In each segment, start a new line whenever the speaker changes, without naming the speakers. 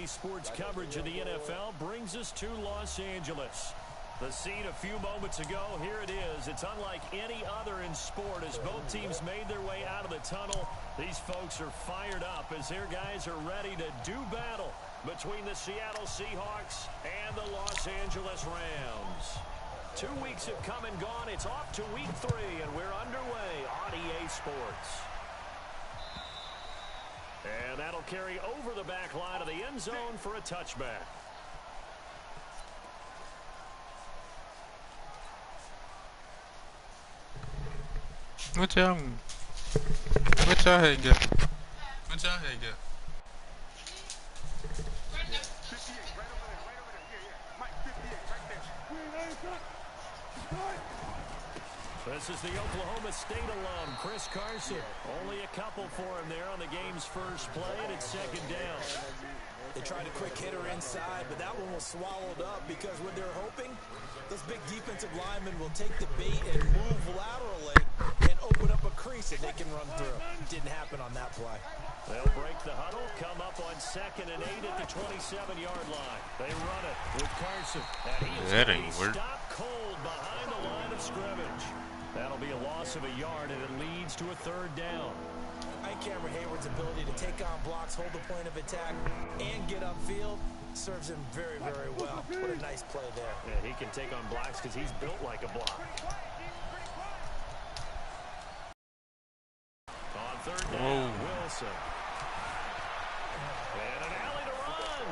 daily sports coverage of the NFL brings us to Los Angeles. The scene a few moments ago, here it is. It's unlike any other in sport as both teams made their way out of the tunnel. These folks are fired up as their guys are ready to do battle between the Seattle Seahawks and the Los Angeles Rams. 2 weeks have come and gone. It's off to week 3, and we're underway on EA Sports. And that'll carry over the back line of the end zone for a touchback.
What y'all had got? What y'all had got?
This is the Oklahoma State alum, Chris Carson. Only a couple for him there on the game's first play, and it's second down.
They tried a quick hitter inside, but that one was swallowed up because what they're hoping, those big defensive linemen will take the bait and move laterally and open up a crease that they can run through. Didn't happen on that play.
They'll break the huddle, come up on 2nd and 8 at the 27-yard line. They run it with Carson. And
that ain't work.
Stopped cold behind the line of scrimmage. That'll be a loss of a yard, and it leads to a 3rd down.
I think Cameron Hayward's ability to take on blocks, hold the point of attack, and get upfield serves him very, very well. What a nice play there.
Yeah, he can take on blocks because he's built like a block. On 3rd down, Wilson. And an alley to run.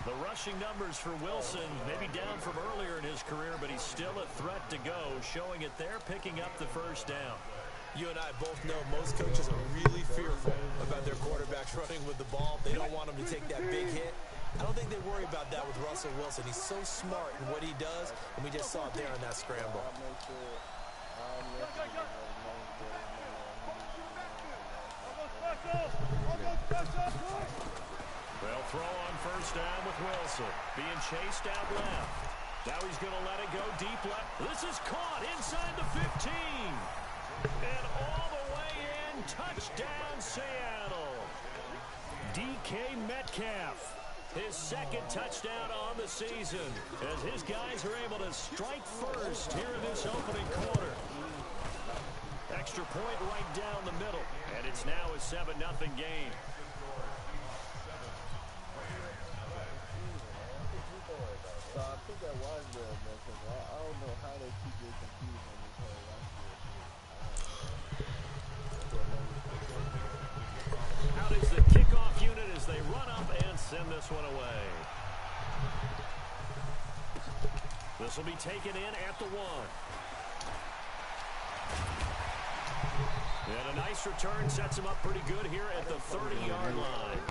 The rushing numbers for Wilson maybe down from earlier in his career, but he's still a threat to go, showing it there, picking up the 1st down.
You and I both know most coaches are really fearful about their quarterbacks running with the ball. They don't want them to take that big hit. I don't think they worry about that with Russell Wilson. He's so smart in what he does, and we just saw it there in that scramble.
They'll throw on 1st down with Wilson. Being chased out left. Now he's going to let it go deep left. This is caught inside the 15. And all the way in, touchdown Seattle. DK Metcalf, his 2nd touchdown on the season, as his guys are able to strike first here in this opening quarter. Extra point right down the middle, and it's now a 7-0 game.
So I think that was good, man, because I don't know how they keep getting confused on this whole
Out is the kickoff unit as they run up and send this one away. This will be taken in at the 1. And a nice return sets him up pretty good here at the 30-yard line.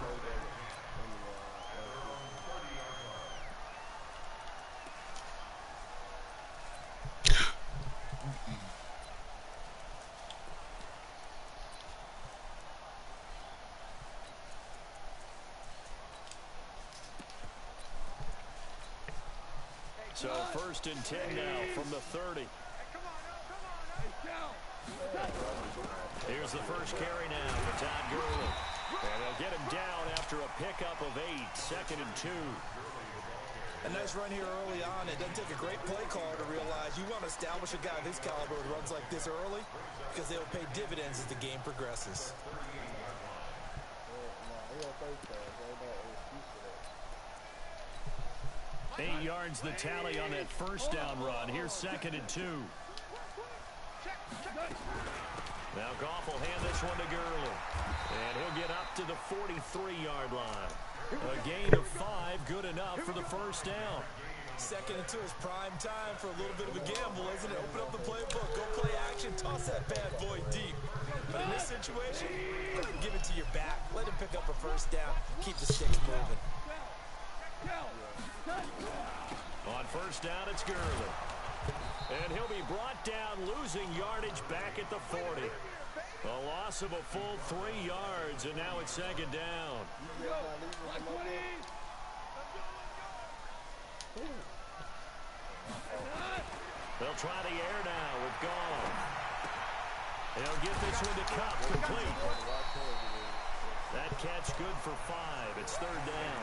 So 1st and 10 now from the 30. Here's the first carry now for Todd Gurley. And they'll get him down after a pickup of 8, 2nd and 2.
A nice run here early on. It doesn't take a great play caller to realize you want to establish a guy of his caliber with runs like this early because they'll pay dividends as the game progresses.
8 yards the tally on that 1st down run. Here's 2nd and 2. Now Goff will hand this one to Gurley. And he'll get up to the 43-yard line. A gain of 5, good enough for the 1st down.
2nd and 2 is prime time for a little bit of a gamble, isn't it? Open up the playbook, go play action, toss that bad boy deep. But in this situation, give it to your back. Let him pick up a 1st down. Keep the sticks moving.
On 1st down, it's Gurley. And he'll be brought down, losing yardage back at the 40. A loss of a full 3 yards, and now it's 2nd down. They'll try the air now with Goff. They'll get this one to Cup complete. That catch good for 5. It's third down.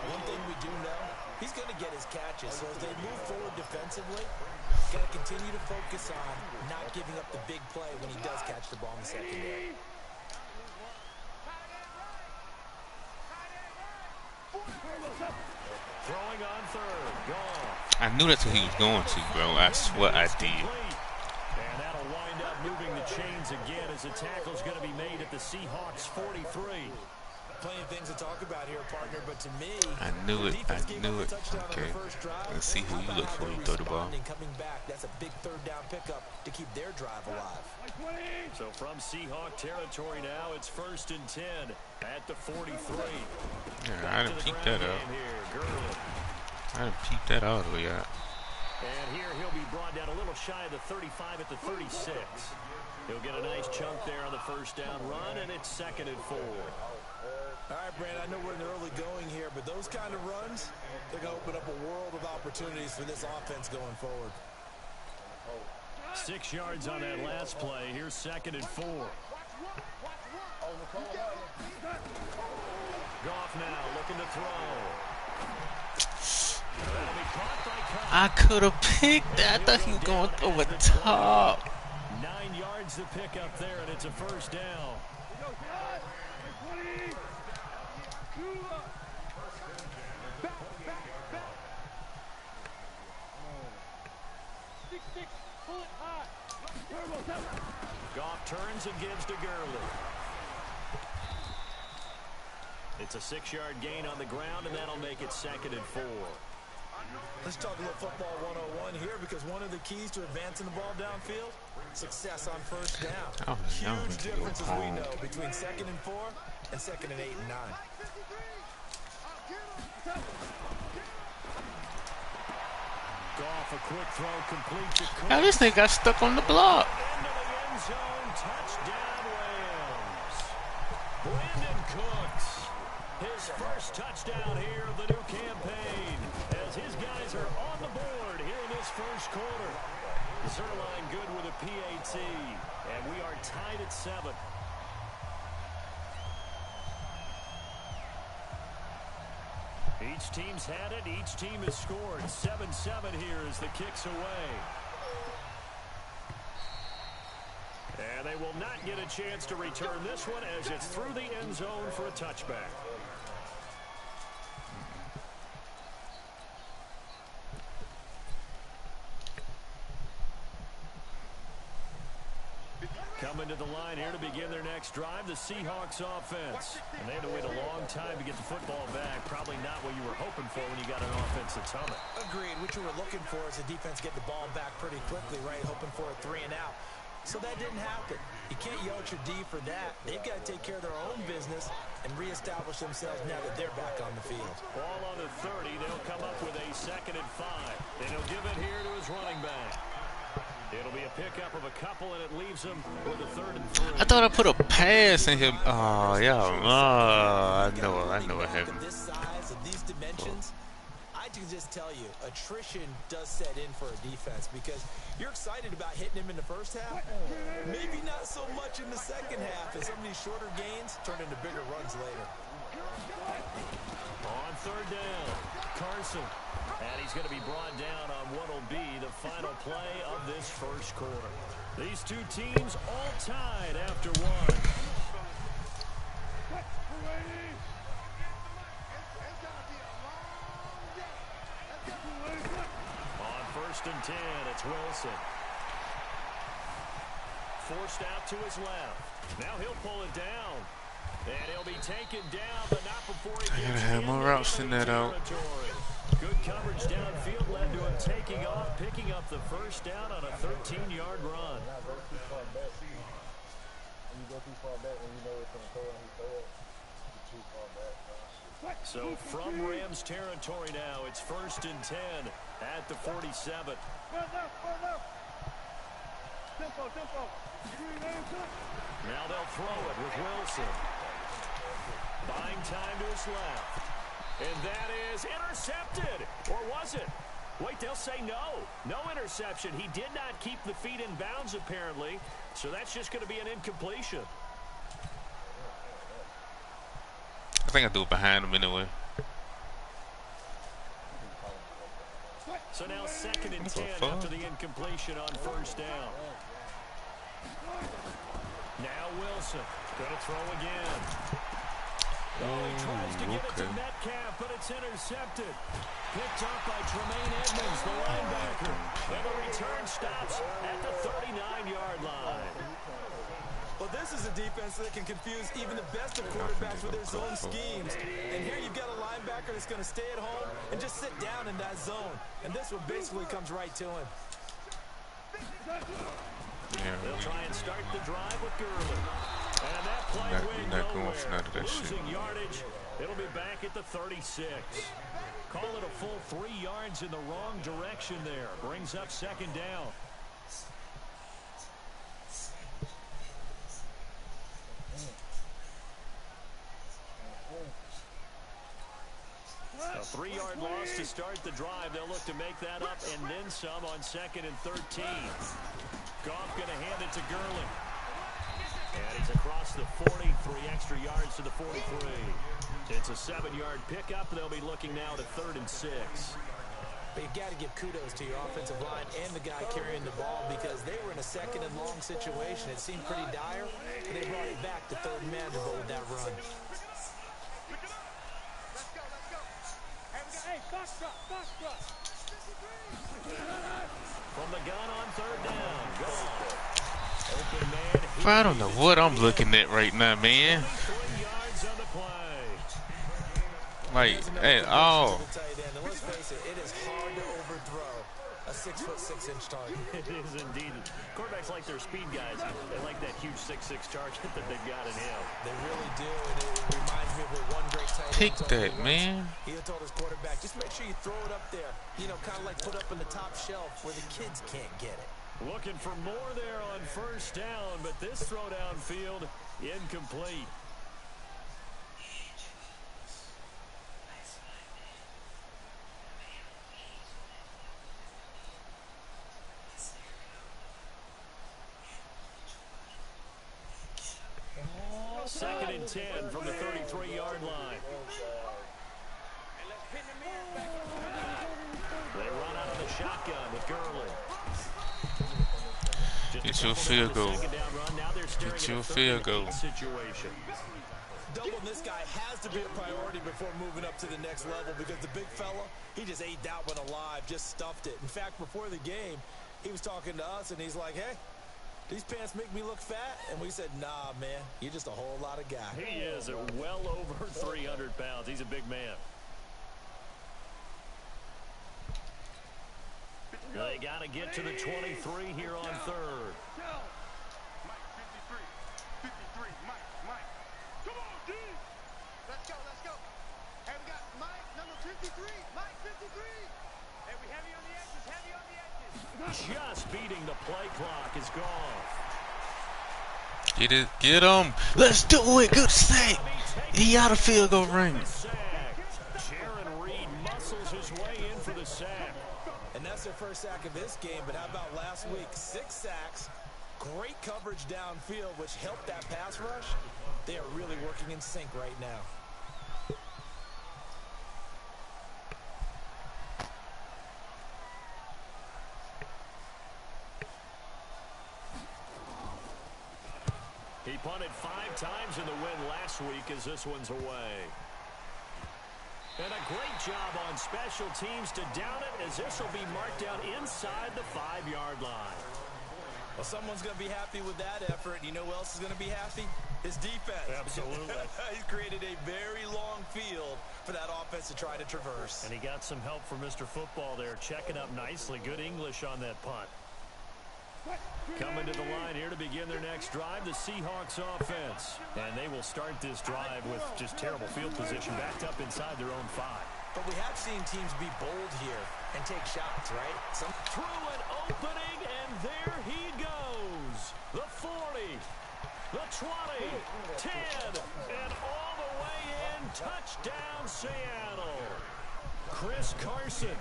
One thing we do know, he's going to get his catches. So as they move forward defensively, got to continue to focus on not giving up the big play when he does catch the ball in the secondary.
Throwing on third. Goff.
I knew that's what he was going to, bro. I swear I did.
And that'll wind up moving the chains again as the tackle's going to be made at the Seahawks 43.
Plenty of things to talk about here, partner, but to me,
I knew it. I knew it. Okay. Let's see who you look for when you throw the ball.
Coming back, that's a big third down pickup to keep their drive alive.
So from Seahawk territory now, it's 1st and 10 at the 43.
Yeah, I didn't peep that out. I didn't peep that all the way out.
And here he'll be brought down a little shy of the 35 at the 36. He'll get a nice chunk there on the first down run, and it's 2nd and 4.
All right, Brand, I know we're in the early going here, but those kind of runs, they're going to open up a world of opportunities for this offense going forward.
6 yards on that last play. Here's 2nd and 4. Goff now looking to throw. That'll be caught by Cobb.
I could have picked that. I thought he was going over the top.
9 yards to pick up there, and it's a first down. Goff turns and gives to Gurley. It's a 6-yard gain on the ground, and that'll make it 2nd and 4.
Let's talk a little football 101 here, because one of the keys to advancing the ball downfield, success on first down.
Oh,
Huge difference, as we know, between 2nd and 4 and 2nd and 8 and 9.
Goff, a quick throw, complete to Cook.
Now this thing got stuck on the block.
Into the end zone, touchdown Rams. Brandon Cooks, his first touchdown here of the new campaign, as his guys are on the board here in this first quarter. Zerline good with a PAT, and we are tied at 7. Each team's had it. Each team has scored. 7-7 here as the kick's away. And they will not get a chance to return this one as it's through the end zone for a touchback. Coming to the line here to begin their next drive, the Seahawks offense. And they had to wait a long time to get the football back. Probably not what you were hoping for when you got an offense that's humming.
Agreed. What you were looking for is the defense get the ball back pretty quickly, right? Hoping for a 3 and out. So that didn't happen. You can't yell at your D for that. They've got to take care of their own business and reestablish themselves now that they're back on the field.
Ball on the 30. They'll come up with a 2nd and 5. And he'll give it here to his running back. It'll be a pickup of a couple, and it leaves him with a 3rd and 3.
I thought I put a pass in him. Oh, yeah. I know what happened.
This size and these dimensions, I can just tell you, attrition does set in for a defense because you're excited about hitting him in the first half. Maybe not so much in the second half, as some of these shorter gains turn into bigger runs later.
On 3rd down, Carson. And he's going to be brought down on what will be the final play of this first quarter. These two teams all tied after 1. On 1st and 10, it's Wilson. Forced out to his left. Now he'll pull it down. And he'll be taken down, but not before he gets
I gotta have more routes than that out.
Good coverage downfield led to him taking off, picking up the first down on a 13-yard run. So from Rams territory now, it's 1st and 10 at the 47. Now they'll throw it with Wilson. Buying time to his left. And that is intercepted. Or was it? Wait, they'll say no. No interception. He did not keep the feet in bounds, apparently. So that's just going to be an incompletion.
I think I do it behind him anyway.
So now 2nd and 10 after the incompletion on 1st down. Now Wilson going to throw again. Oh, he tries to get it to Metcalf, but it's intercepted. Picked up by Tremaine Edmonds, the linebacker. And the return stops at the 39-yard line.
Well, this is a defense that can confuse even the best of quarterbacks with their zone schemes. And here you've got a linebacker that's going to stay at home and just sit down in that zone. And this one basically comes right to him.
They'll try and start the drive with Gurley. And that play went nowhere. Losing yardage. It'll be back at the 36. Call it a full 3 yards in the wrong direction there. Brings up 2nd down. A 3-yard loss to start the drive. They'll look to make that up and then some on 2nd and 13. Goff going to hand it to Gurley. And he's across the 40, 3 extra yards to the 43. It's a 7-yard pickup. They'll be looking now to 3rd and 6.
But you've got to give kudos to your offensive line and the guy carrying the ball because they were in a 2nd and long situation. It seemed pretty dire, and they brought it back to 3rd and manageable with that run.
From the gun on 3rd down. Goff. Open man.
I don't know what I'm looking at right now, man.
3 yards on the play.
Like, at all.
Let's face it, it is hard to overthrow a 6'6" target.
It is indeed. Quarterbacks like their speed guys. They like that huge 6'6" target that they've got in him.
They really do, and it reminds me of what one great tight end
Take
told
that,
me
man.
He told his quarterback, just make sure you throw it up there. You know, kind of like put up in the top shelf where the kids can't get it.
Looking for more there on 1st down, but this throw downfield incomplete. Second and 10 from the 33-yard line. They run out of the shotgun with Gurley.
Get your field goal. Get your field goal.
Doubling this guy has to be a priority before moving up to the next level because the big fella, he just ate that one alive, just stuffed it. In fact, before the game, he was talking to us, and he's like, hey, these pants make me look fat? And we said, nah, man, you're just a whole lot of guy.
He is well over 300 pounds. He's a big man. They got to get to the 23 here on 3rd.
Mike, 53, Mike. Come on, D. Let's go. Hey, we got Mike, number 53, Mike, 53. Hey, we heavy on the edges,
Just beating the play clock is gone.
Get it, get him. Let's do it. Good sack. He out of field goal range.
Jaron Reed muscles his way in for the sack.
And that's their first sack of this game, but how about last week? 6 sacks, great coverage downfield, which helped that pass rush. They are really working in sync right now.
He punted 5 times in the win last week as this one's away. And a great job on special teams to down it as this will be marked down inside the 5-yard line.
Well, someone's going to be happy with that effort. You know who else is going to be happy? His defense.
Absolutely.
He's created a very long field for that offense to try to traverse.
And he got some help from Mr. Football there, checking up nicely. Good English on that punt. Coming to the line here to begin their next drive, the Seahawks offense. And they will start this drive with just terrible field position backed up inside their own 5.
But we have seen teams be bold here and take shots, right?
Through an opening, and there he goes. The 40, the 20, 10, and all the way in. Touchdown, Seattle. Chris Carson,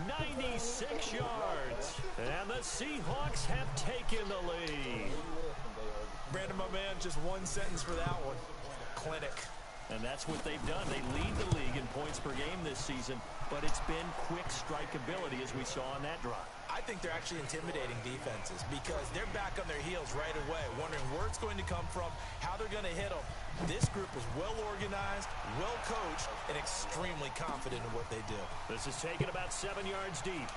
96 yards. And the Seahawks have taken the lead.
Brandon, my man, just one sentence for that one. Clinic.
And that's what they've done. They lead the league in points per game this season, but it's been quick strike ability as we saw on that drive.
I think they're actually intimidating defenses because they're back on their heels right away, wondering where it's going to come from, how they're going to hit them. This group is well organized, well coached, and extremely confident in what they do.
This is taken about 7 yards deep.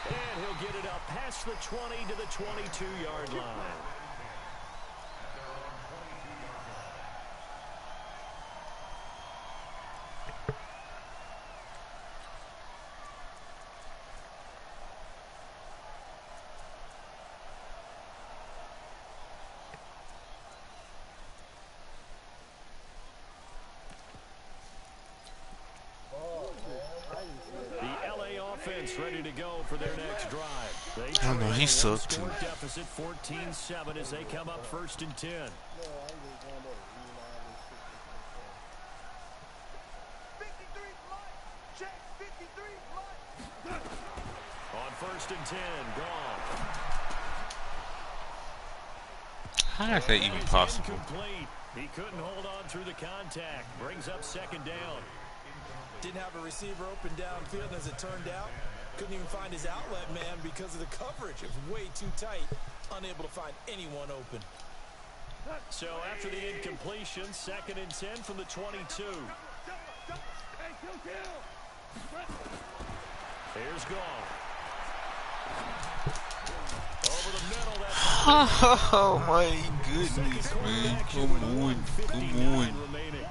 And he'll get it up past the 20 to the 22-yard line. Ready to go for their next drive. They
I know he sucked too.
Deficit 14-7 as they come up 1st and 10. On 1st and 10, gone.
How is that even possible?
Incomplete. He couldn't hold on through the contact. Brings up 2nd down.
Didn't have a receiver open downfield, and as it turned out, couldn't even find his outlet man because of the coverage. It was way too tight, unable to find anyone open.
So after the incompletion, 2nd and 10 from the 22. Here's Goff. Over the middle, that's
Oh my goodness, man. Come on. Come on.
remaining.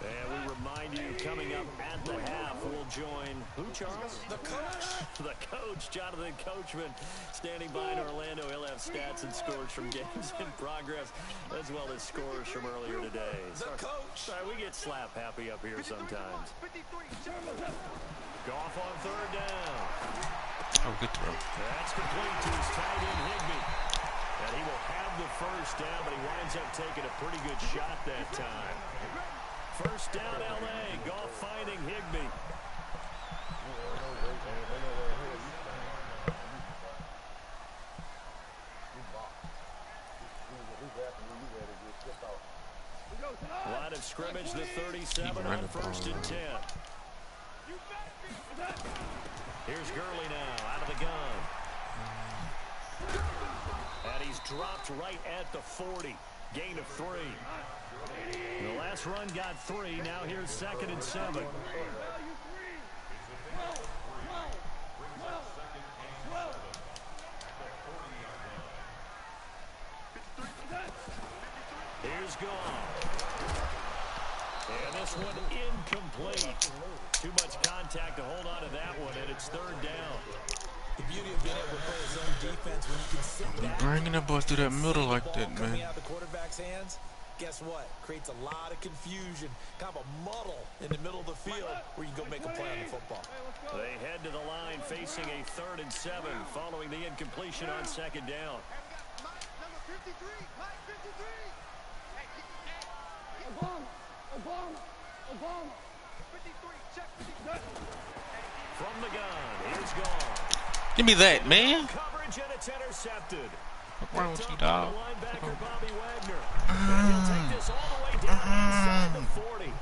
And we remind you, coming up at the half, we'll join who, Charles?
The coach.
The coach, Jonathan Coachman, standing by in Orlando. He'll have stats and scores from games in progress, as well as scores from earlier today.
The coach.
Sorry, we get slap happy up here sometimes. Goff on 3rd down.
Oh, good throw.
That's complete to his tight end, Higbee. And he will have the 1st down, but he winds up taking a pretty good shot that time. 1st down, L.A. Goff finding Higbee. Line of scrimmage, the 37 on 1st and 10. Here's Gurley now, out of the gun. And he's dropped right at the 40. Gain of 3. The last run got 3. Now here's 2nd and 7. Here's Goff. And this one incomplete. Too much contact to hold on to that one, and it's 3rd down.
The beauty of being able to play his own defense when you can sit back.
Bringing the ball through that middle like that, man.
Coming out of the quarterback's hands, guess what? Creates a lot of confusion, kind of a muddle in the middle of the field where you can go make a play on the football.
They head to the line facing a 3rd and 7 following the incompletion on 2nd down. From the gun, here's Goff.
Give me that, man.
Coverage and it's intercepted.
What's wrong with you, dog?
Linebacker Bobby Wagner. And he'll take this all the way down inside the 40.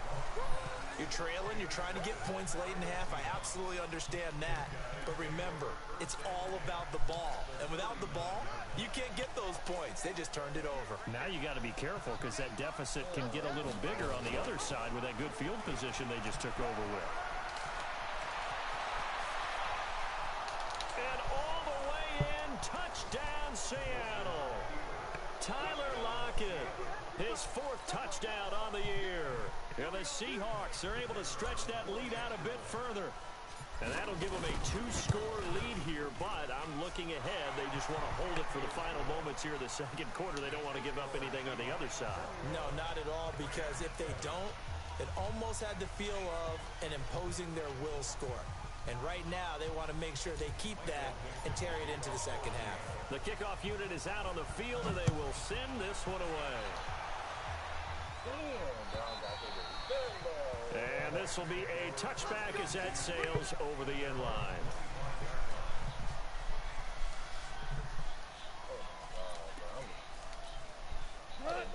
You're trailing, you're trying to get points late in half. I absolutely understand that. But remember, it's all about the ball. And without the ball, you can't get those points. They just turned it over.
Now you got to be careful because that deficit can get a little bigger on the other side with that good field position they just took over with. And all the way in, touchdown Seattle. Tyler Lockett, his 4th touchdown on the year. And the Seahawks are able to stretch that lead out a bit further. And that'll give them a 2-score lead here, but I'm looking ahead. They just want to hold it for the final moments here in the 2nd quarter. They don't want to give up anything on the other side.
No, not at all, because if they don't, it almost had the feel of an imposing their will score. And right now, they want to make sure they keep that and carry it into the 2nd half.
The kickoff unit is out on the field, and they will send this one away. And this will be a touchback as that sails over the end line.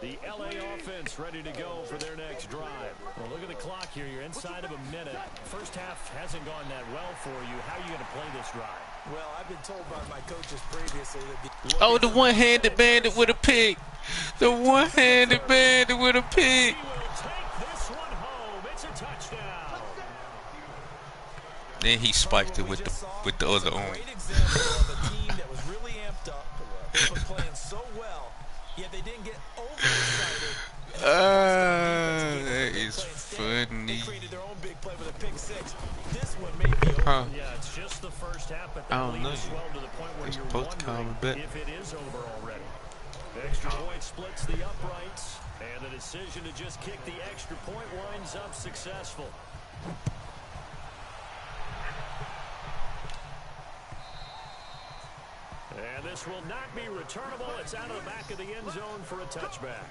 The LA offense ready to go for their next drive. Well, look at the clock here. You're inside of a minute. First half hasn't gone that well for you. How are you going to play this drive?
Well, I've been told by my coaches previously that
Oh, the one-handed bandit with a pick. The one-handed bandit with a pick.
He will take this one home. It's a touchdown.
Then he spiked it with the other arm.
Great example of a team that was really amped up. They were playing so well, yet they didn't get overexcited.
That is funny.
They created their own big play with a pick six. This one may be over.
Huh.
Yeah, it's just the first half, but
I
the
don't
lead
know.
is swelled to the point where
It's
you're
supposed to come
wondering
a bit.
if it is over already. The extra point splits the uprights, and the decision to just kick the extra point winds up successful. And this will not be returnable. It's out of the back of the end zone for a touchback.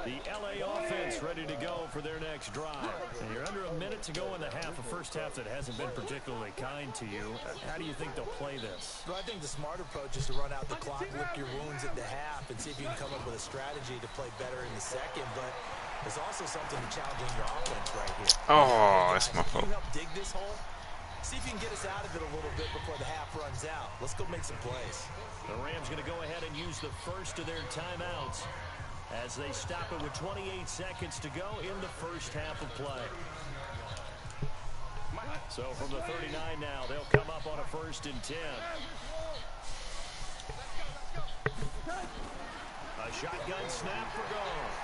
The LA offense ready to go for their next drive. And you're under a minute to go in the half, a first half that hasn't been particularly kind to you. How do you think they'll play this?
Well, I think the smart approach is to run out the clock, lick your wounds at the half, and see if you can come up with a strategy to play better in the second. But there's also something challenging your offense right here.
Oh, that's my fault.
Can you help dig this hole? See if you can get us out of it a little bit before the half runs out. Let's go make some plays.
The Rams going to go ahead and use the first of their timeouts as they stop it with 28 seconds to go in the first half of play. So from the 39 now, they'll come up on a 1st and 10. A shotgun snap for Goff.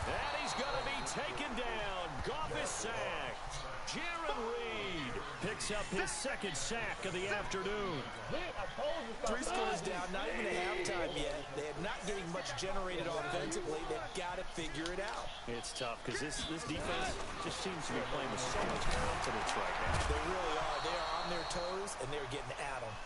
And he's going to be taken down. Goff is sacked. Jaron Reed picks up his second sack of the afternoon.
3 scores down, not even at halftime yet. They are not getting much generated offensively. They've got to figure it out.
It's tough because this defense just seems to be playing with so much confidence right now.
They really are. They are on their toes, and they're getting at them.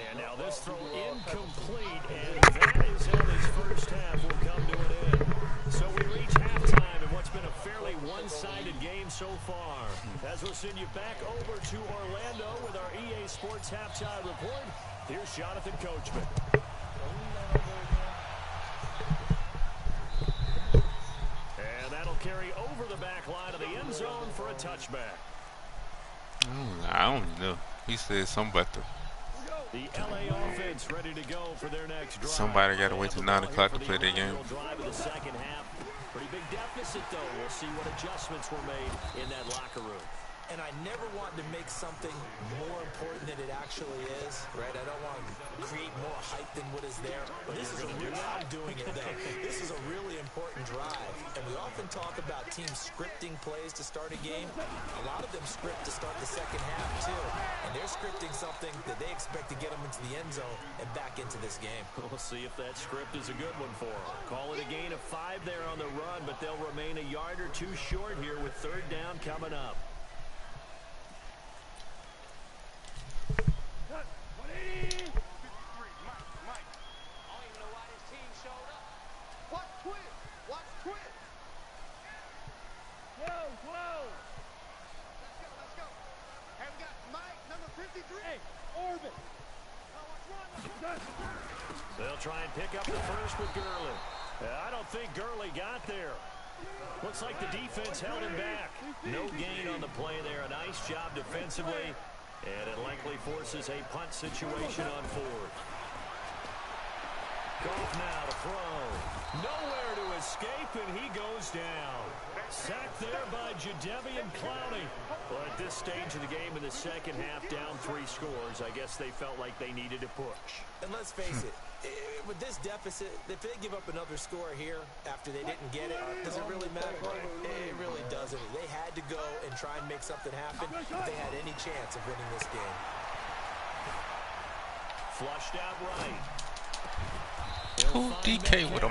And now this throw incomplete, and that is how this first half will come to an end. So we reach halftime in what's been a fairly one-sided game so far. As we'll send you back over to Orlando with our EA Sports Halftime Report, here's Jonathan Coachman. And that'll carry over the back line of the end zone for a touchback.
I don't know. He said something about
The LA offense ready to go for their next drive.
somebody got to wait till 9 o'clock to play their game.
Drive of the second half. Pretty big deficit, though. We'll see what adjustments were made in that locker room.
And I never want to make something more important than it actually is, right? I don't want to create more hype than what is there. But this is I'm doing it, though. This is a really important drive. And we often talk about teams scripting plays to start a game. A lot of them script to start the second half, too. And they're scripting something that they expect to get them into the end zone and back into this game.
We'll see if that script is a good one for them. Call it a gain of 5 there on the run, but they'll remain a yard or two short here with 3rd down coming up. They'll try and pick up the first with Gurley. I don't think Gurley got there. Looks like the defense held him back. No gain on the play there. A nice job defensively. And it likely forces a punt situation on 4th. Goff now to throw. Nowhere to escape, and he goes down. Sacked there by Jadeveon Clowney. Well, at this stage of the game in the second half, down 3 scores, I guess they felt like they needed a push.
And let's face it, with this deficit, if they give up another score here after they didn't get it, does it really matter? It really doesn't. They had to go and try and make something happen if they had any chance of winning this game.
Flushed out right.
Oh, DK with a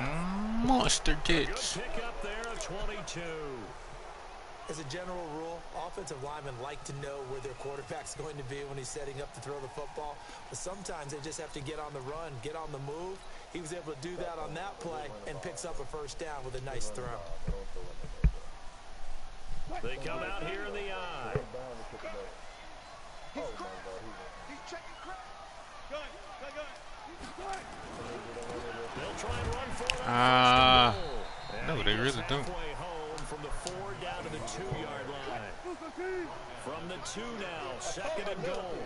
monster catch.
Good pick up there of 22.
As a general rule, offensive linemen like to know where their quarterback's going to be when he's setting up to throw the football. But sometimes they just have to get on the run, get on the move. He was able to do that on that play and picks up a 1st down with a nice throw.
They come out here in the eye. try and run for it on first and goal.
No, they really don't.
Halfway home from the 4 down to the 2-yard line. From the 2 now, 2nd and goal.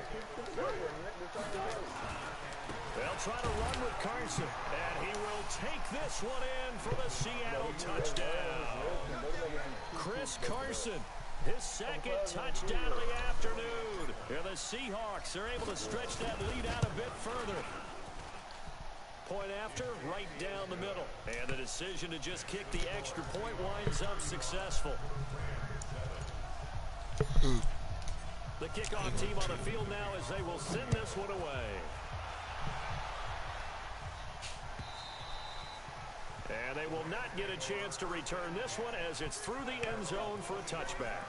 They'll try to run with Carson, and he will take this one in for the Seattle touchdown. Chris Carson, his 2nd touchdown of the afternoon. And the Seahawks are able to stretch that lead out a bit further. Point after, right down the middle. And the decision to just kick the extra point winds up successful. The kickoff team on the field now as they will send this one away. And they will not get a chance to return this one as it's through the end zone for a touchback.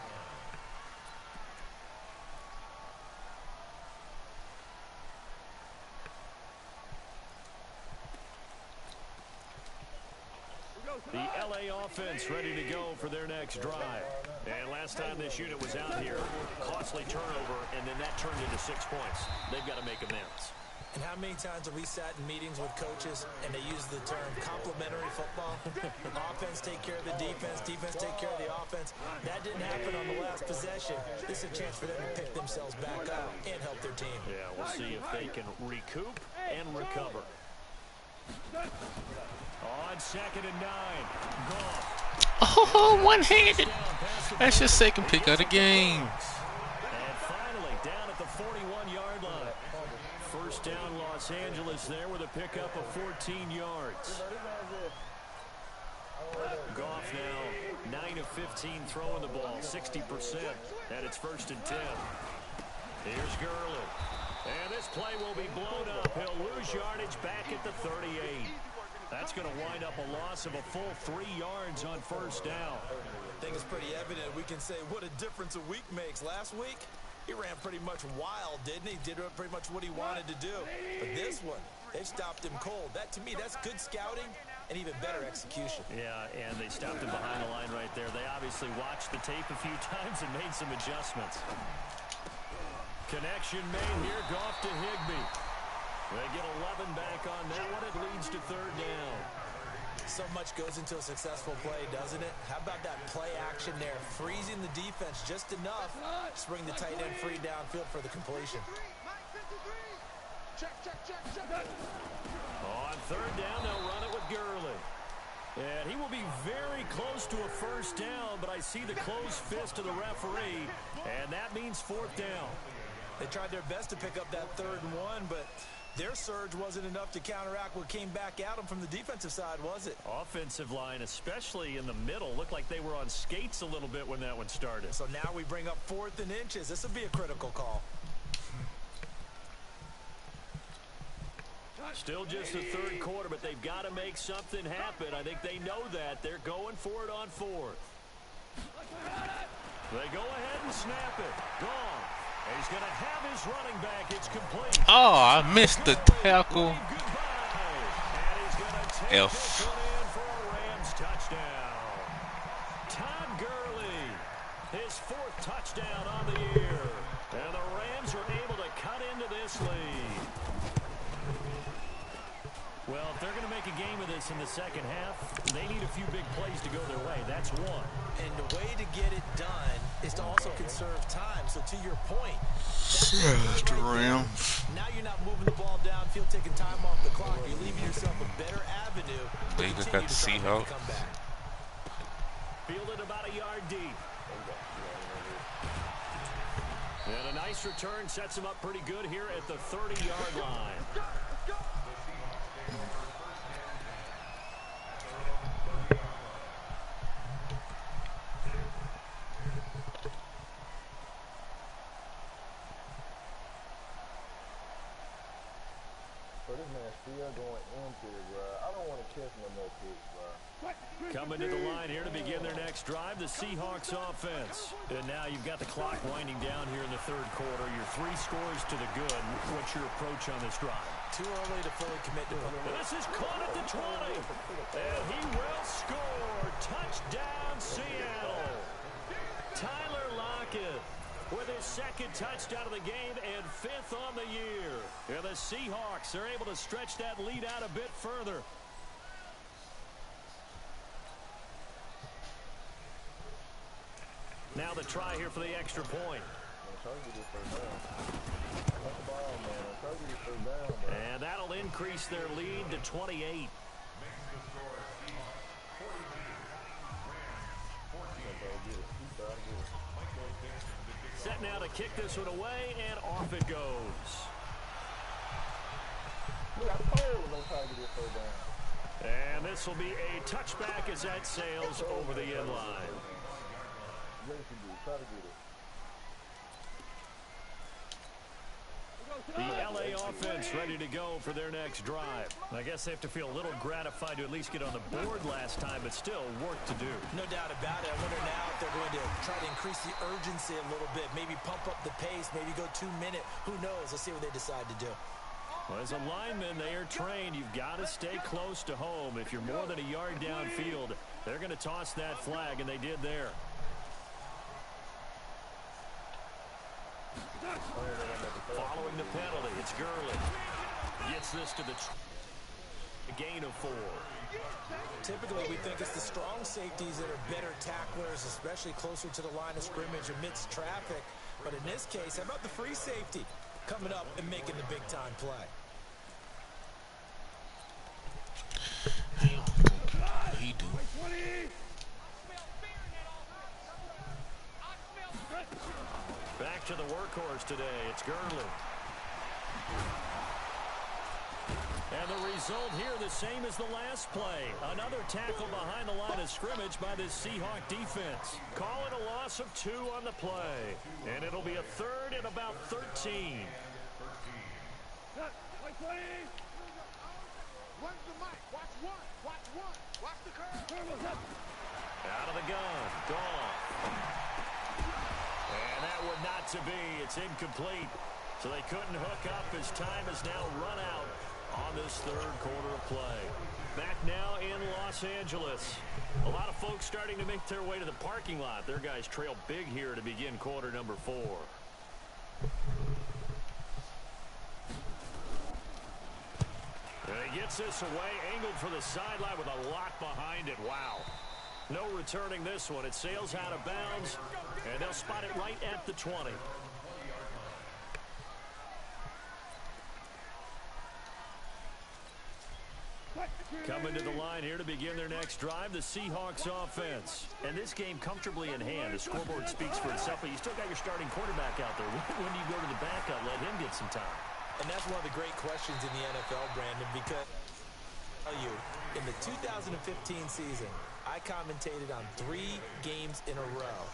The LA offense ready to go for their next drive. And last time this unit was out here, costly turnover, and then that turned into 6 points. They've got to make amends.
And how many times have we sat in meetings with coaches and they use the term complementary football? Offense take care of the defense, defense take care of the offense. That didn't happen on the last possession. This is a chance for them to pick themselves back up and help their team.
Yeah, we'll see if they can recoup and recover. On 2nd and 9, Goff.
Oh, one-handed. That's your 2nd pick of the game.
And finally, down at the 41-yard line. First down, Los Angeles there with a pickup of 14 yards. Goff now 9 of 15 throwing the ball, 60% at its 1st and 10. Here's Gurley. And this play will be blown up. He'll lose yardage back at the 38. That's going to wind up a loss of a full 3 yards on first down.
I think it's pretty evident. We can say what a difference a week makes. Last week, he ran pretty much wild, didn't he? Did pretty much what he wanted to do. But this one, they stopped him cold. That, to me, that's good scouting and even better execution.
Yeah, and they stopped him behind the line right there. They obviously watched the tape a few times and made some adjustments. Connection made here, Goff to Higbee. They get 11 back on that one. It leads to 3rd down.
So much goes into a successful play, doesn't it? How about that play action there? Freezing the defense just enough to bring the tight end free downfield for the completion.
On 3rd down, they'll run it with Gurley. And he will be very close to a first down, but I see the closed fist of the referee, and that means 4th down.
They tried their best to pick up that 3rd and 1, but their surge wasn't enough to counteract what came back at them from the defensive side, was it?
Offensive line, especially in the middle, looked like they were on skates a little bit when that one started.
So now we bring up 4th and inches. This will be a critical call.
Still just the 3rd quarter, but they've got to make something happen. I think they know that. They're going for it on 4th. They go ahead and snap it. Gone. He's going to have his running back. It's complete.
Oh, I missed the tackle. F.
Todd Gurley, his 4th touchdown on the year. And the Rams are able to cut into this lead. Well, if they're going to make a game of this in the second half, they need a few big plays to go their way. That's one.
And the way to get it done is to also conserve time. So to your point,
The Rams.
now you're not moving the ball downfield, taking time off the clock. You're leaving yourself a better avenue.
They just got the Seahawks.
Fielded about a yard deep. And a nice return sets him up pretty good here at the 30-yard line.
So this man still going into it, bro. I don't want to catch no more kicks, bro.
Coming to the line here to begin their next drive, the Seahawks offense. And now you've got the clock winding down here in the 3rd quarter. Your 3 scores to the good. What's your approach on this drive?
Too early to fully commit to it.
This is caught at the 20. And he will score. Touchdown, Seattle. Tyler Lockett with his 2nd touchdown of the game and 5th on the year. And the Seahawks are able to stretch that lead out a bit further. Now the try here for the extra point. And that'll increase their lead to 28. Set now to kick this one away, and off it goes. And this will be a touchback as that sails over the end line. The LA offense ready to go for their next drive. I guess they have to feel a little gratified to at least get on the board last time, but still work to do.
No doubt about it. I wonder now if they're going to try to increase the urgency a little bit, maybe pump up the pace, maybe go 2 minute. Who knows? Let's see what they decide to do.
Well, as a lineman, they are trained. You've got to stay close to home. If you're more than a yard downfield, they're going to toss that flag, and they did there. Following the penalty, it's Gurley. Gets this to the gain of 4.
Typically, we think it's the strong safeties that are better tacklers, especially closer to the line of scrimmage amidst traffic. But in this case, how about the free safety coming up and making the big-time play?
He do.
Back to the workhorse today. It's Gurley. And the result here the same as the last play. Another tackle behind the line of scrimmage by this Seahawk defense. Call it a loss of 2 on the play. And it'll be a third and about 13.
Where's the mic? Watch one. Watch one. Watch the curve.
Out of the gun. Gone. And that would not to be. It's incomplete. So they couldn't hook up as time has now run out on this third quarter of play. Back now in Los Angeles. A lot of folks starting to make their way to the parking lot. Their guys trail big here to begin quarter number 4. And he gets this away, angled for the sideline with a lot behind it. Wow. No returning this one. It sails out of bounds, and they'll spot it right at the 20. Coming to the line here to begin their next drive, the Seahawks offense. And this game comfortably in hand. The scoreboard speaks for itself, but you still got your starting quarterback out there. When do you go to the backup, let him get some time?
And that's one of the great questions in the NFL, Brandon, because I'll tell you, in the 2015 season, I commentated on 3 games in a row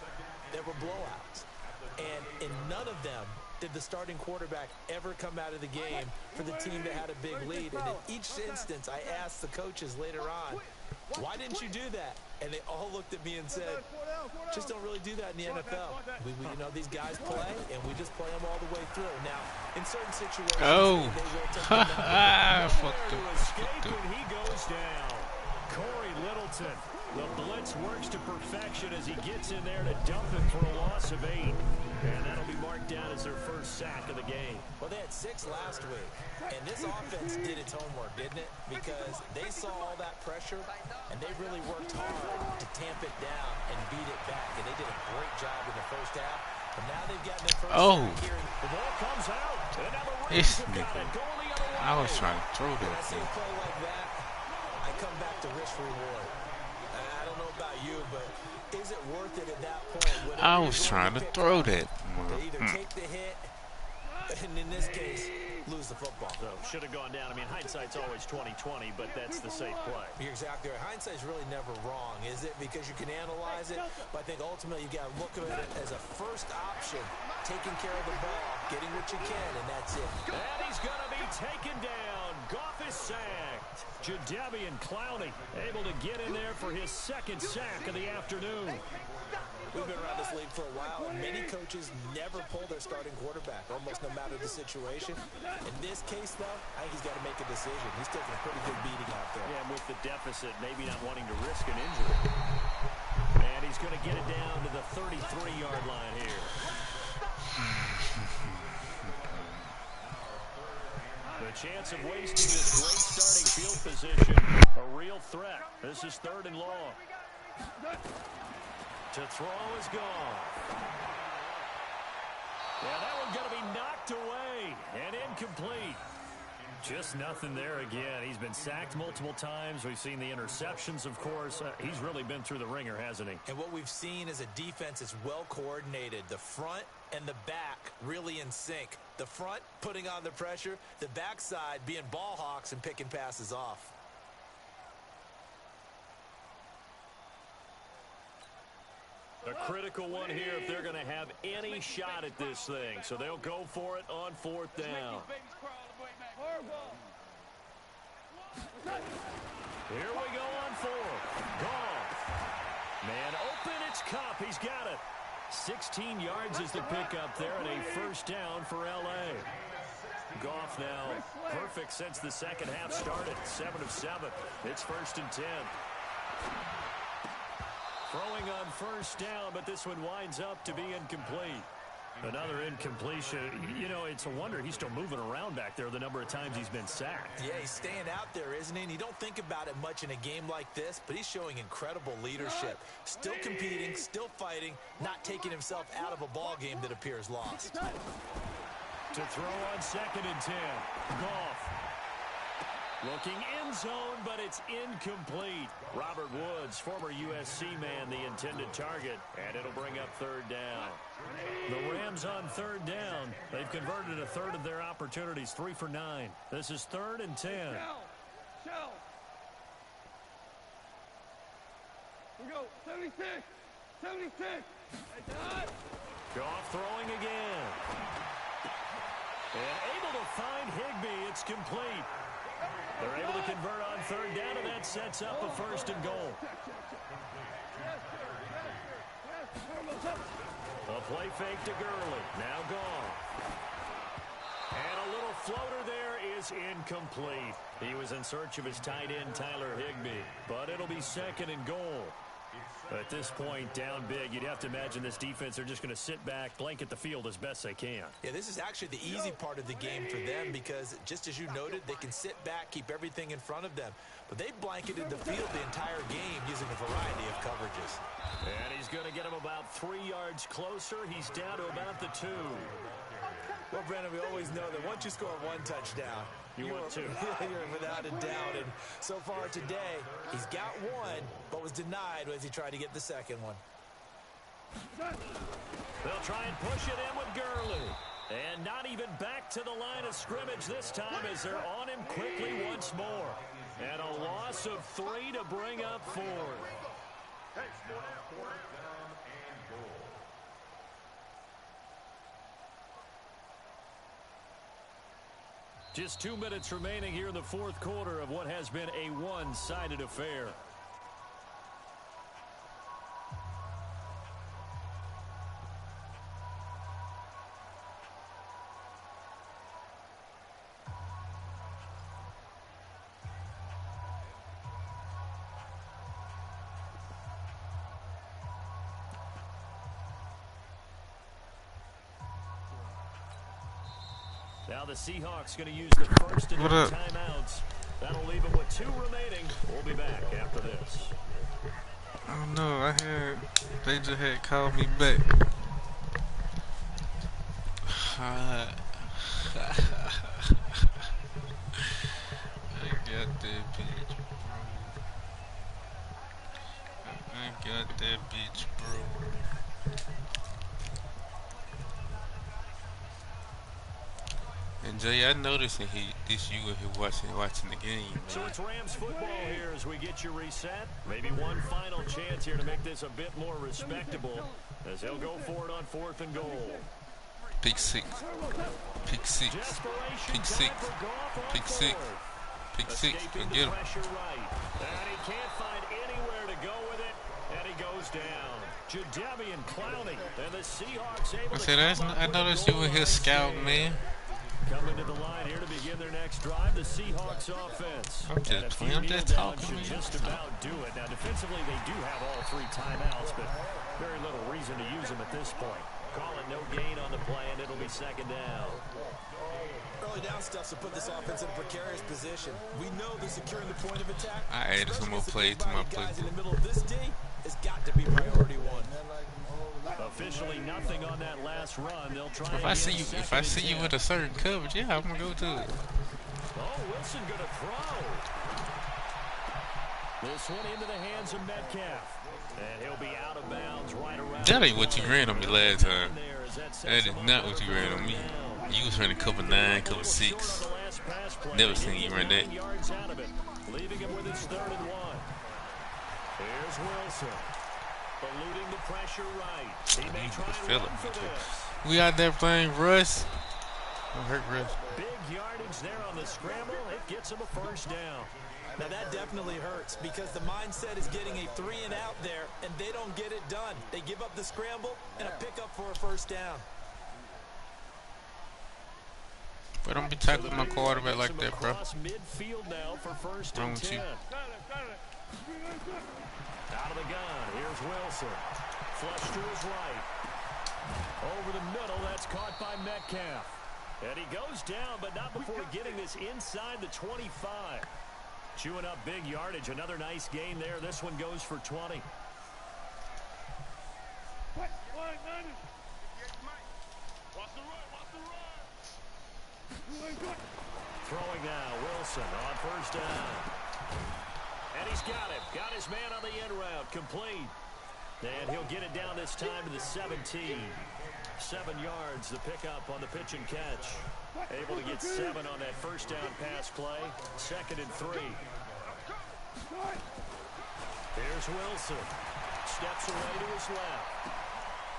that were blowouts. And in none of them did the starting quarterback ever come out of the game for the team that had a big lead. And in each instance, I asked the coaches later on, why didn't you do that? And they all looked at me and said, just don't really do that in the NFL. We you know, these guys play, and we just play them all the way through. Now, in certain situations, they will take them out.
Fucked up.
And he goes down. Corey Littleton. The blitz works to perfection as he gets in there to dump it for a loss of 8. And that'll be marked down as their first sack of the game.
Well, they had 6 last week. And this offense did its homework, didn't it? Because they saw all that pressure, and they really worked hard to tamp it down and beat it back. And they did a great job in the first half. But now they've gotten their first sack here.
The ball comes out. And now the
This
Ravens have got it going the other way.
I was trying to throw
When I
that
see a
thing.
play like that, I come back to risk reward. I don't know about you, but is it worth it at that point?
I was trying to throw that.
They either take the hit, and in this case, lose the football.
So should have gone down. I mean, hindsight's always 20/20, but that's the safe play.
You're exactly right. Hindsight's really never wrong, is it? Because you can analyze it, but I think ultimately you got to look at it as a first option, taking care of the ball, getting what you can, and that's it.
And he's going to be taken down. Goff is sacked. Jadeveon Clowney able to get in there for his second sack of the afternoon.
We've been around this league for a while, and many coaches never pull their starting quarterback, almost no matter the situation. In this case, though, I think he's got to make a decision. He's taking a pretty good beating out there.
Yeah, with the deficit, maybe not wanting to risk an injury. And he's going to get it down to the 33-yard line here. The chance of wasting this great starting field position, a real threat. This is 3rd and long. To throw is gone. Yeah, that one's going to be knocked away and incomplete. Just nothing there again. He's been sacked multiple times. We've seen the interceptions, of course. He's really been through the ringer, hasn't he?
And what we've seen is a defense that's well coordinated. The front and the back really in sync. The front putting on the pressure, the backside being ball hawks and picking passes off.
A critical one here if they're going to have any shot at this thing. So they'll go for it on 4th down. Here we go on 4th. Goff. Man open, it's Cup. He's got it. 16 yards is the pickup there and a 1st down for L.A. Goff now perfect since the second half started. 7 of 7. It's 1st and 10. Throwing on 1st down, but this one winds up to be incomplete. Another incompletion. You know, it's a wonder he's still moving around back there the number of times he's been sacked.
Yeah, he's staying out there, isn't he? And you don't think about it much in a game like this, but he's showing incredible leadership. Still competing, still fighting, not taking himself out of a ball game that appears lost.
To throw on 2nd and 10. Goff. Looking in zone, but it's incomplete. Robert Woods, former USC man, the intended target, and it'll bring up 3rd down. The Rams on 3rd down. They've converted a third of their opportunities, 3 for 9. This is 3rd and 10.
We go, 76, 76.
Goff throwing again. And able to find Higbee. It's complete. They're able to convert on 3rd down, and that sets up a 1st and goal. A play fake to Gurley. Now gone. And a little floater there is incomplete. He was in search of his tight end, Tyler Higbee. But it'll be 2nd and goal. At this point, down big, you'd have to imagine this defense are just going to sit back, blanket the field as best they can.
Yeah, this is actually the easy part of the game for them because, just as you noted, they can sit back, keep everything in front of them. But they blanketed the field the entire game using a variety of coverages.
And he's going to get him about 3 yards closer. He's down to about the 2.
Well, Brandon, we always know that once you score 1 touchdown,
you want 2.
You're without a doubt. And so far today, he's got 1, but was denied as he tried to get the 2nd one.
They'll try and push it in with Gurley. And not even back to the line of scrimmage this time as they're on him quickly once more. And a loss of 3 to bring up 4. Just 2 minutes remaining here in the 4th quarter of what has been a one-sided affair. Now the Seahawks going to use the first of their timeouts. That'll leave them with 2 remaining. We'll be back after this.
Oh no, I heard they just had called me back. I got that bitch, bro. I got that bitch, bro. And Jay, I noticed that this you were here watching the game, man.
So it's Rams football here as we get you reset. Maybe one final chance here to make this a bit more respectable as they'll go for it on 4th and goal.
Pick 6. Pick 6. Pick 6. Pick 6. Pick 6. And get him.
Right. And he can't find anywhere to go with it. And he goes down. Jadeveon Clowney and the Seahawks able
I noticed you were here scouting, man.
Coming to the line here to begin their next drive, the Seahawks offense.
I'm just talking.
Should just about do it. Now, defensively, they do have all 3 timeouts, but very little reason to use them at this point. Call it no gain on the play, and it'll be 2nd down.
Early down stuff to put this offense in a precarious position. We know they're securing the point of attack.
I added some more plays to my play.
In the middle of this D, has got to be priority one.
Officially nothing on that last run. They'll try
If I see you with a certain coverage, yeah, I'm gonna go to it.
Oh, Wilson gonna throw. This one into the hands of Metcalf. And he'll be out of bounds right around.
That ain't what you ran on me last time. That is not what you ran on me. You was running cover 9, cover 6. Never seen you run that.
Leaving him with his 3rd and 1. Here's Wilson. Eluding the pressure right. He may try and run for this.
We out there playing Russ. Don't hurt Russ.
Big yardage there on the scramble. It gets him a first down.
Now that definitely hurts because the mindset is getting a 3 and out there, and they don't get it done. They give up the scramble and a pickup for a first down.
But don't be tackling my quarterback like that, bro.
Midfield now for first
Wrong
and
with
10.
you?
Out of the gun. Here's Wilson. Flush to his right. Over the middle. That's caught by Metcalf. And he goes down, but not before getting this inside the 25. Chewing up big yardage. Another nice gain there. This one goes for 20. Throwing now. Wilson on first down. And he's got it. Got his man on the end route. Complete. And he'll get it down this time to the 17. 7 yards, the pickup on the pitch and catch. Able to get 7 on that first down pass play. 2nd and 3. Here's Wilson. Steps away to his left.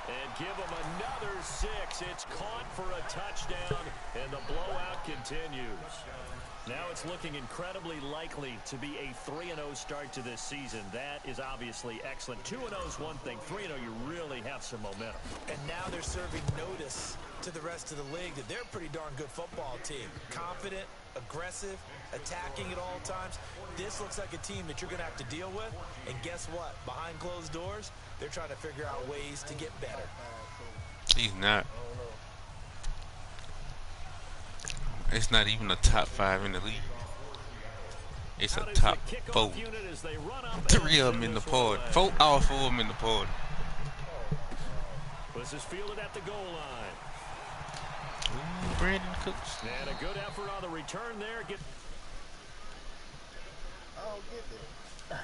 And give him another 6. It's caught for a touchdown, and the blowout continues. Now it's looking incredibly likely to be a 3-0 start to this season. That is obviously excellent. 2-0 is one thing. 3-0, you really have some momentum.
And now they're serving notice to the rest of the league that they're a pretty darn good football team. Confident, aggressive, attacking at all times. This looks like a team that you're going to have to deal with. And guess what? Behind closed doors, they're trying to figure out ways to get better.
He's not. It's not even a top 5 in the league. It's a top 4. 3 of them in the pod. All 4 of them in the pod.
This is fielded at the goal line.
Ooh, Brandon Cooks.
And a good effort on the return there.
I don't get that.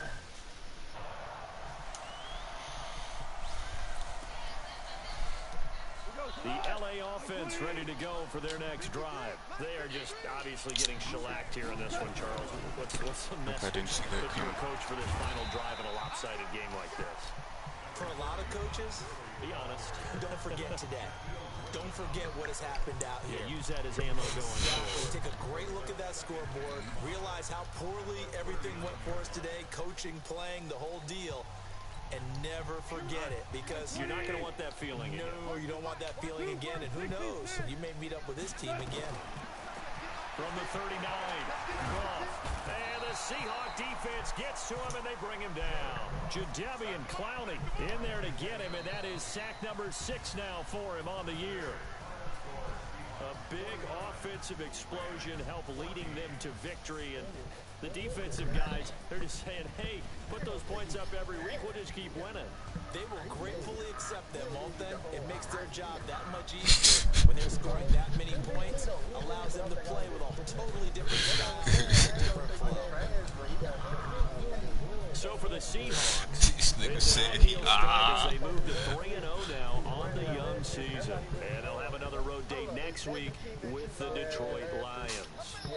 The LA offense ready to go for their next drive. They are just obviously getting shellacked here in this one, Charles. What's the message with your coach for this final drive in a lopsided game like this?
For a lot of coaches,
be honest.
Don't forget today. Don't forget what has happened out here.
Yeah, use that as ammo going forward.
Take a great look at that scoreboard. Realize how poorly everything went for us today. Coaching, playing, the whole deal. And never forget it, because
you're not going to want that feeling again.
No, you don't want that feeling again, and who knows, you may meet up with this team again.
From the 39, Goff, and the Seahawks defense gets to him, and they bring him down. Jadeveon Clowney in there to get him, and that is sack number 6 now for him on the year. A big offensive explosion helped leading them to victory, and the defensive guys, they're just saying, hey, put those points up every week, we'll just keep winning.
They will gratefully accept them, won't they? It makes their job that much easier when they're scoring that many points, allows them to play with a totally different style, different flow. So for the Seahawks,
this nigga said he
they move to 3-0 now on the young season.
And they'll have another road date next week with the Detroit Lions.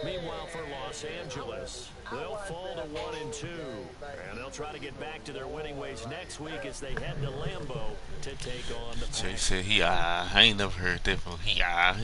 Meanwhile, for Los Angeles, they'll fall to 1-2. And they'll try to get back to their winning ways next week as they head to Lambeau to take on the Packers.
So he said I ain't never heard that before. He ain't